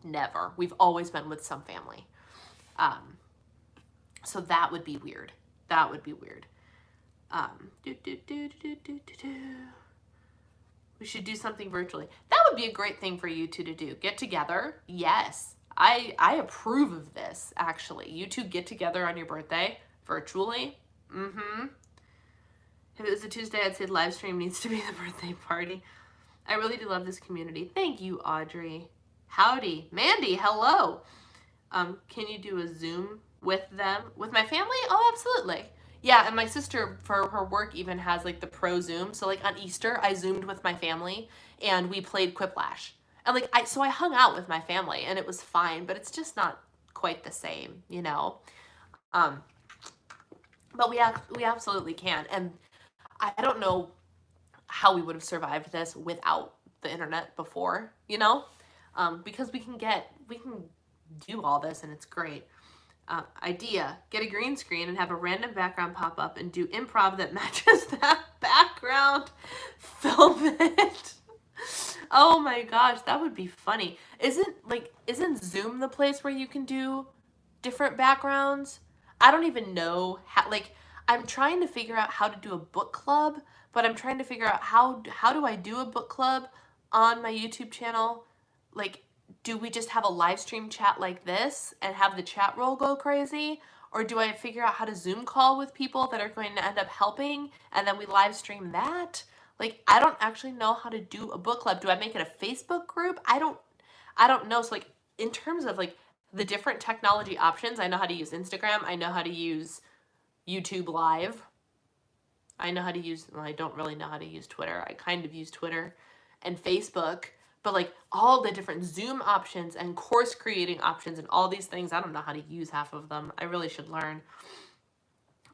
Never. We've always been with some family. So that would be weird. We should do something virtually. That would be a great thing for you two to do. Get together. Yes. I approve of this, actually. You two get together on your birthday virtually. If it was a Tuesday, I'd say Livestream needs to be the birthday party. I really do love this community. Thank you, Audrey. Howdy. Mandy, hello. Can you do a Zoom with them? With my family? Oh, absolutely. Yeah, and my sister, for her work, even has like the pro Zoom. So like on Easter, I Zoomed with my family and we played Quiplash. And like so I hung out with my family and it was fine, but it's just not quite the same, you know. But we absolutely can. And I don't know how we would have survived this without the internet before, you know, because we can do all this and it's great. Idea, get a green screen and have a random background pop up and do improv that matches that background. Film it. Oh my gosh, that would be funny. Isn't Zoom the place where you can do different backgrounds? I don't even know how, like, I'm trying to figure out how to do a book club, but I'm trying to figure out how do I do a book club on my YouTube channel? Like, do we just have a live stream chat like this and have the chat roll go crazy? Or do I figure out how to Zoom call with people that are going to end up helping and then we live stream that? Like, I don't actually know how to do a book club. Do I make it a Facebook group? I don't know. So like, in terms of like the different technology options, I know how to use Instagram. I know how to use YouTube Live. I don't really know how to use Twitter. I kind of use Twitter and Facebook. But like all the different Zoom options and course creating options and all these things, I don't know how to use half of them. I really should learn.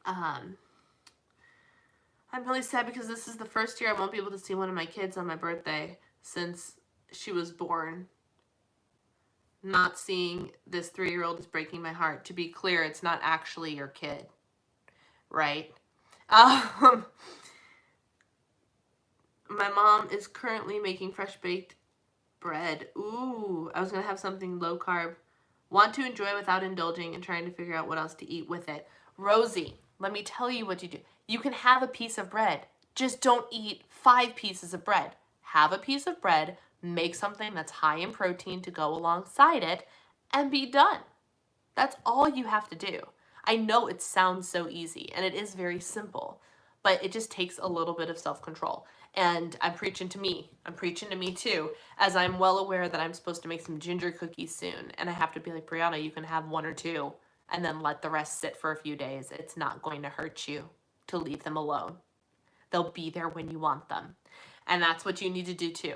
I'm really sad because this is the first year I won't be able to see one of my kids on my birthday since she was born. Not seeing this 3-year-old is breaking my heart. To be clear, it's not actually your kid, right? My mom is currently making fresh baked bread. Ooh, I was going to have something low carb. Want to enjoy without indulging and trying to figure out what else to eat with it. Rosie, let me tell you what you do. You can have a piece of bread. Just don't eat 5 pieces of bread. Have a piece of bread, make something that's high in protein to go alongside it, and be done. That's all you have to do. I know it sounds so easy, and it is very simple, but it just takes a little bit of self-control. And I'm preaching to me. I'm preaching to me too, as I'm well aware that I'm supposed to make some ginger cookies soon, and I have to be like, Brianna, you can have 1 or 2, and then let the rest sit for a few days. It's not going to hurt you to leave them alone. They'll be there when you want them. And that's what you need to do too.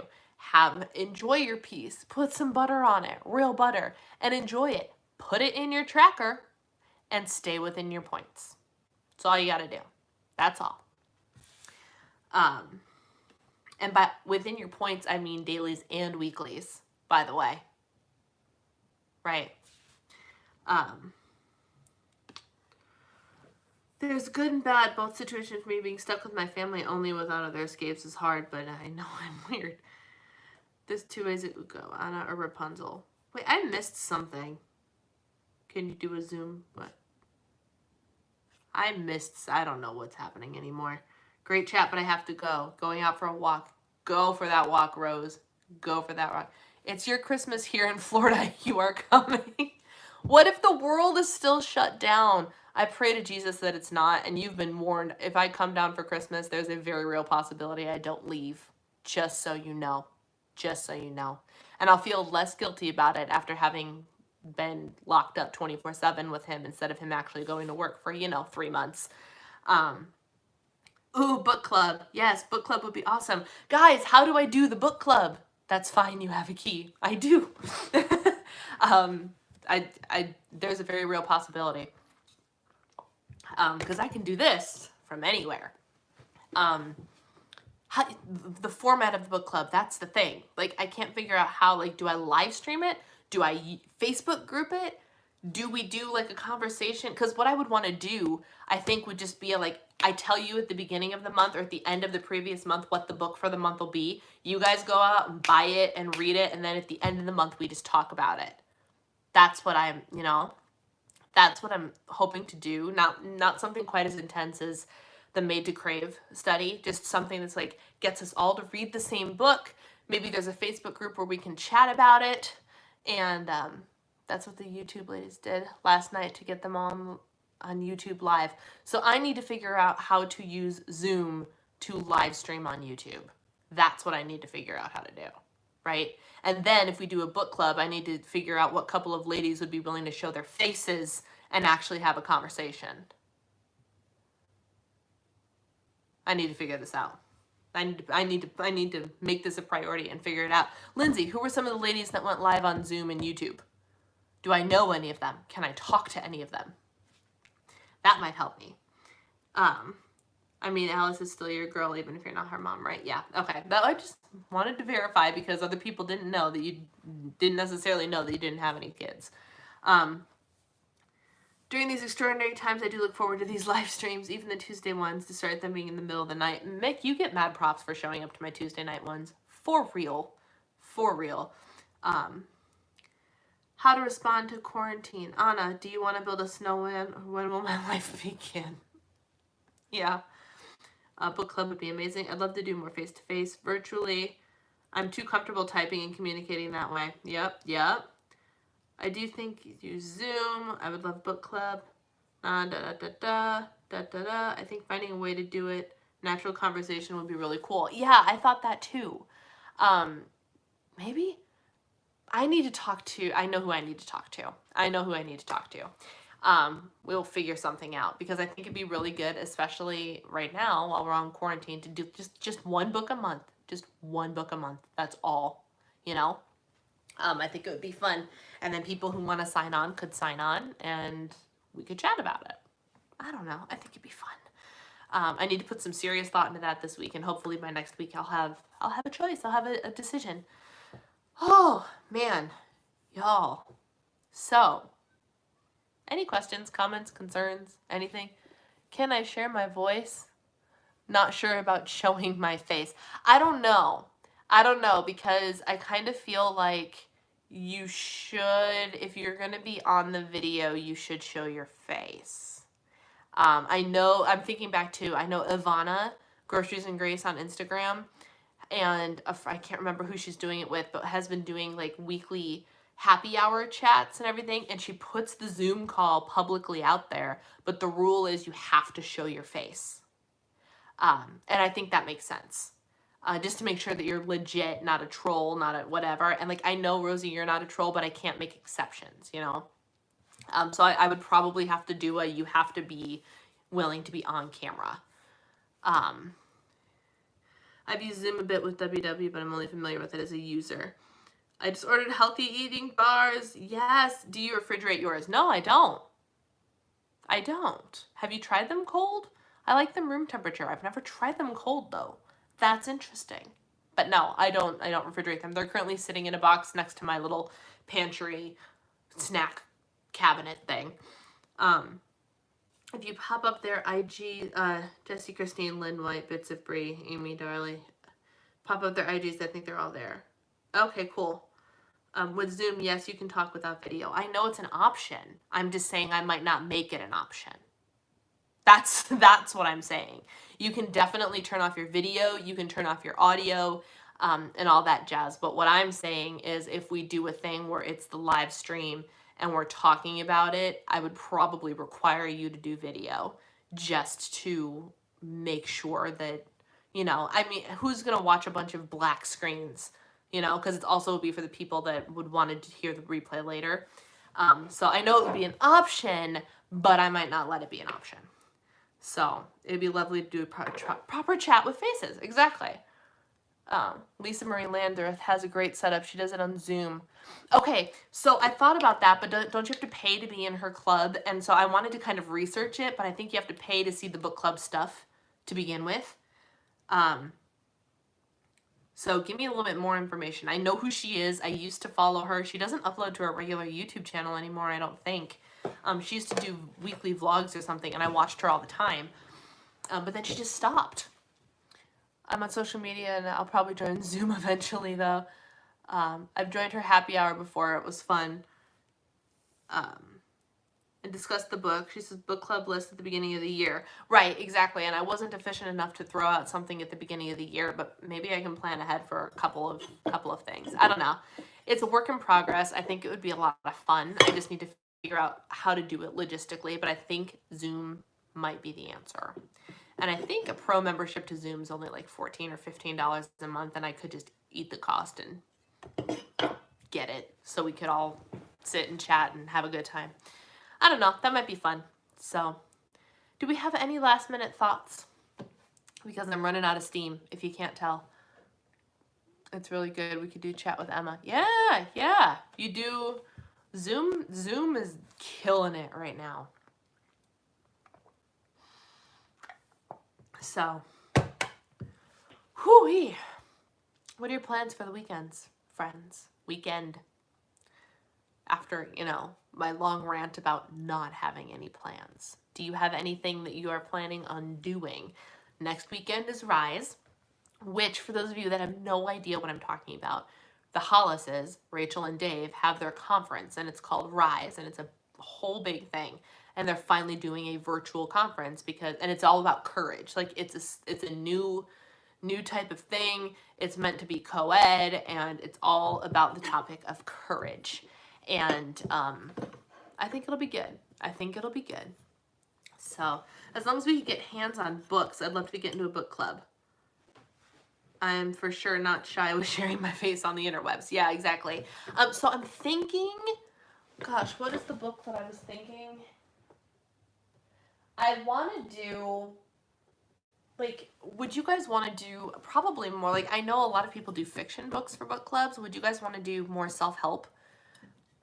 Enjoy your piece. Put some butter on it, real butter, and enjoy it. Put it in your tracker and stay within your points. That's all you got to do. That's all. And by within your points, I mean dailies and weeklies, by the way. Right. There's good and bad, both situations. For me, being stuck with my family only without other escapes is hard, but I know I'm weird. There's 2 ways it would go, Anna or Rapunzel. Wait, I missed something. Can you do a Zoom? What? I don't know what's happening anymore. Great chat, but I have to go. Going out for a walk. Go for that walk, Rose. Go for that walk. It's your Christmas here in Florida. You are coming. What if the world is still shut down? I pray to Jesus that it's not, and you've been warned. If I come down for Christmas, there's a very real possibility I don't leave. Just so you know. Just so you know. And I'll feel less guilty about it after having been locked up 24/7 with him instead of him actually going to work for, 3 months. Ooh, book club. Yes, book club would be awesome. Guys, how do I do the book club? That's fine, you have a key. I do. There's a very real possibility. Because I can do this from anywhere. The format of the book club, that's the thing. Like, I can't figure out how, like, do I live stream it? Do I Facebook group it? Do we do, like, a conversation? Because what I would want to do, I think, would just be, I tell you at the beginning of the month or at the end of the previous month what the book for the month will be. You guys go out and buy it and read it, and then at the end of the month, we just talk about it. That's what that's what I'm hoping to do. Not something quite as intense as the Made to Crave study, just something that's like gets us all to read the same book. Maybe there's a Facebook group where we can chat about it. And that's what the YouTube ladies did last night to get them on YouTube Live. So I need to figure out how to use Zoom to live stream on YouTube. That's what I need to figure out how to do, right? And then if we do a book club, I need to figure out what couple of ladies would be willing to show their faces and actually have a conversation. I need to figure this out. I need to make this a priority and figure it out. Lindsay, who were some of the ladies that went live on Zoom and YouTube? Do I know any of them? Can I talk to any of them? That might help me. Alice is still your girl, even if you're not her mom, right? Yeah, okay. That I just wanted to verify because other people didn't know that you didn't necessarily know that you didn't have any kids. During these extraordinary times, I do look forward to these live streams, even the Tuesday ones, to start them being in the middle of the night. Mick, you get mad props for showing up to my Tuesday night ones. For real. For real. How to respond to quarantine. Anna, do you want to build a snowman, or when will my life begin? Yeah. Book club would be amazing. I'd love to do more face-to-face. Virtually, I'm too comfortable typing and communicating that way. Yep. I do think you use Zoom. I would love book club. I think finding a way to do it, natural conversation would be really cool. Yeah, I thought that too. Maybe I need to talk to, I know who I need to talk to. We'll figure something out because I think it'd be really good, especially right now while we're on quarantine, to do just one book a month. Just one book a month. That's all, I think it would be fun. And then people who want to sign on could sign on and we could chat about it. I don't know. I think it'd be fun. I need to put some serious thought into that this week, and hopefully by next week I'll have a choice. I'll have a decision. Oh, man. Y'all. So, any questions, comments, concerns, anything? Can I share my voice? Not sure about showing my face. I don't know because I kind of feel like you should, if you're going to be on the video, you should show your face. I'm thinking back to, I know Ivana Groceries and Grace on Instagram, and I can't remember who she's doing it with, but has been doing like weekly happy hour chats and everything, and she puts the Zoom call publicly out there, but the rule is you have to show your face. And I think that makes sense. Just to make sure that you're legit, not a troll, not a whatever. And like, I know, Rosie, you're not a troll, but I can't make exceptions, you know? So I would probably have to do you have to be willing to be on camera. I've used Zoom a bit with WW, but I'm only familiar with it as a user. I just ordered healthy eating bars. Yes. Do you refrigerate yours? No, I don't. I don't. Have you tried them cold? I like them room temperature. I've never tried them cold though. That's interesting. But no, I don't refrigerate them. They're currently sitting in a box next to my little pantry snack cabinet thing. If you pop up their IG, Jessie, Christine, Lynn White, Bits of Brie, Amy, Darley, pop up their IGs. I think they're all there. Okay, cool. With Zoom, yes, you can talk without video. I know it's an option. I'm just saying I might not make it an option. That's what I'm saying. You can definitely turn off your video. You can turn off your audio, and all that jazz. But what I'm saying is if we do a thing where it's the live stream and we're talking about it, I would probably require you to do video just to make sure that, you know, I mean, who's going to watch a bunch of black screens, you know, because it's also would be for the people that would want to hear the replay later. So I know it would be an option, but I might not let it be an option. So it'd be lovely to do a proper chat with faces. Exactly. Lisa Marie Landreth has a great setup. She does it on Zoom. Okay, so I thought about that, but don't you have to pay to be in her club? And so I wanted to kind of research it, but I think you have to pay to see the book club stuff to begin with. So give me a little bit more information. I know who she is. I used to follow her. She doesn't upload to her regular YouTube channel anymore, I don't think. She used to do weekly vlogs or something, and I watched her all the time. But then she just stopped. I'm on social media, and I'll probably join Zoom eventually, though. I've joined her happy hour before. It was fun. And discussed the book. She says book club list at the beginning of the year. Right, exactly. And I wasn't efficient enough to throw out something at the beginning of the year, but maybe I can plan ahead for a couple of things. I don't know. It's a work in progress. I think it would be a lot of fun. I just need to figure out how to do it logistically, but I think Zoom might be the answer. And I think a pro membership to Zoom is only like $14 or $15 a month, and I could just eat the cost and get it so we could all sit and chat and have a good time. I don't know. That might be fun. So, do we have any last minute thoughts? Because I'm running out of steam, if you can't tell. It's really good. We could do chat with Emma. Yeah. You do Zoom. Zoom is killing it right now. So, whoo-wee. What are your plans for the weekends, friends? Weekend. After, you know, my long rant about not having any plans. Do you have anything that you are planning on doing? Next weekend is Rise, which, for those of you that have no idea what I'm talking about, the Hollises, Rachel and Dave, have their conference, and it's called Rise, and it's a whole big thing. And they're finally doing a virtual conference and it's all about courage. Like, it's a new type of thing. It's meant to be co-ed, and it's all about the topic of courage. And I think it'll be good. So as long as we can get hands on books, I'd love to get into a book club. I'm for sure not shy with sharing my face on the interwebs. Yeah, exactly. So I'm thinking, gosh, what is the book that I was thinking? I want to do, like, would you guys want to do probably more, like, I know a lot of people do fiction books for book clubs. Would you guys want to do more self-help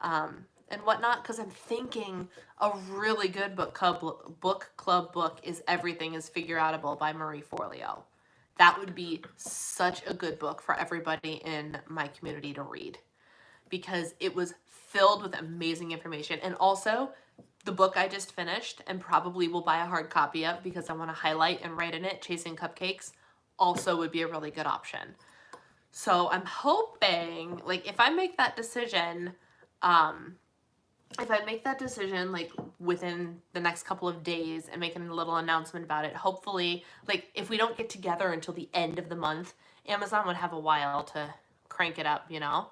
and whatnot? Because I'm thinking a really good book club book is Everything is Figureoutable by Marie Forleo. That would be such a good book for everybody in my community to read, because it was filled with amazing information. And also, the book I just finished, and probably will buy a hard copy of because I want to highlight and write in it, Chasing Cupcakes, also would be a really good option. So I'm hoping, like, if I make that decision, if I make that decision like within the next couple of days and making a little announcement about it, hopefully, like if we don't get together until the end of the month, Amazon would have a while to crank it up, you know?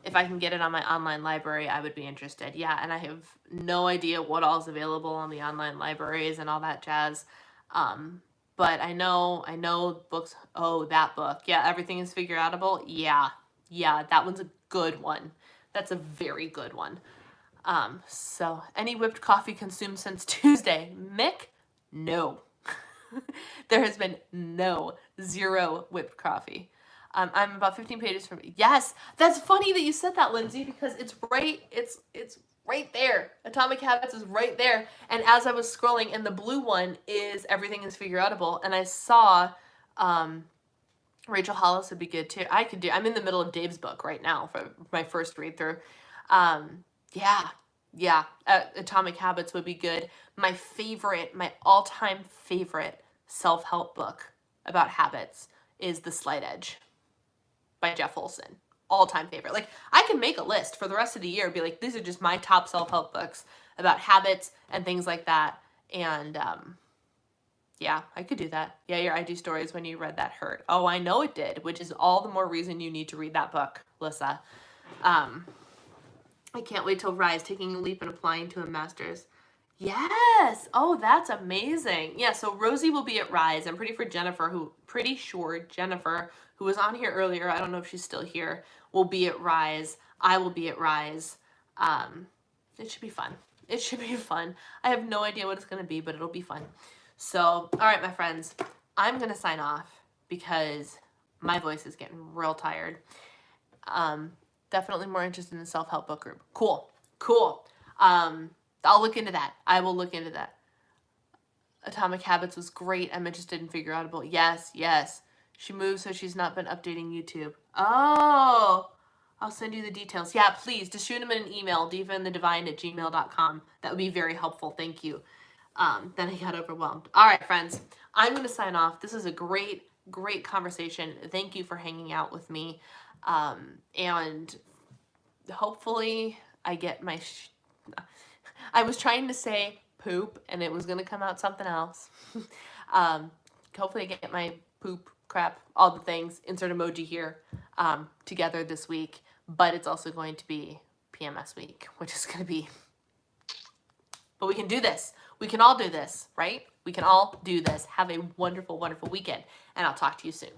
If I can get it on my online library, I would be interested. Yeah, and I have no idea what all is available on the online libraries and all that jazz. But I know books. Oh, that book. Yeah, Everything is Figure Outable. Yeah, that one's a good one. That's a very good one. So any whipped coffee consumed since Tuesday? Mick? No. There has been zero whipped coffee. I'm about 15 pages from. Yes, that's funny that you said that, Lindsay, because it's right there. Atomic Habits is right there. And as I was scrolling, and the blue one is Everything is Figure Outable, and I saw Rachel Hollis would be good too. I'm in the middle of Dave's book right now for my first read through. Atomic Habits would be good. My all-time favorite self-help book about habits is The Slight Edge by Jeff Olson. All-time favorite. Like, I can make a list for the rest of the year, be like, these are just my top self-help books about habits and things like that. And yeah, I could do that. Yeah, your IG stories when you read that hurt. Oh, I know it did, which is all the more reason you need to read that book, Lissa. I can't wait till Rise, taking a leap and applying to a master's. Yes. Oh, that's amazing. Yeah, so Rosie will be at Rise. I'm pretty sure Jennifer, who was on here earlier, I don't know if she's still here, will be at Rise. I will be at Rise. It should be fun. It should be fun. I have no idea what it's going to be, but it'll be fun. So, all right, my friends, I'm going to sign off because my voice is getting real tired. Definitely more interested in the self-help book group. Cool. I'll look into that. I will look into that. Atomic Habits was great. I'm interested in Figure Outable. Yes. She moved, so she's not been updating YouTube. Oh, I'll send you the details. Yeah, please, just shoot them in an email, divaandthedivine@gmail.com. That would be very helpful. Thank you. Then I got overwhelmed. All right, friends, I'm going to sign off. This is a great conversation. Thank you for hanging out with me. And hopefully I get my... I was trying to say poop, and it was going to come out something else. Hopefully I get my poop, crap, all the things, insert emoji here, together this week. But it's also going to be PMS week, which is going to be... But we can do this. We can all do this, right? We can all do this. Have a wonderful, wonderful weekend, and I'll talk to you soon.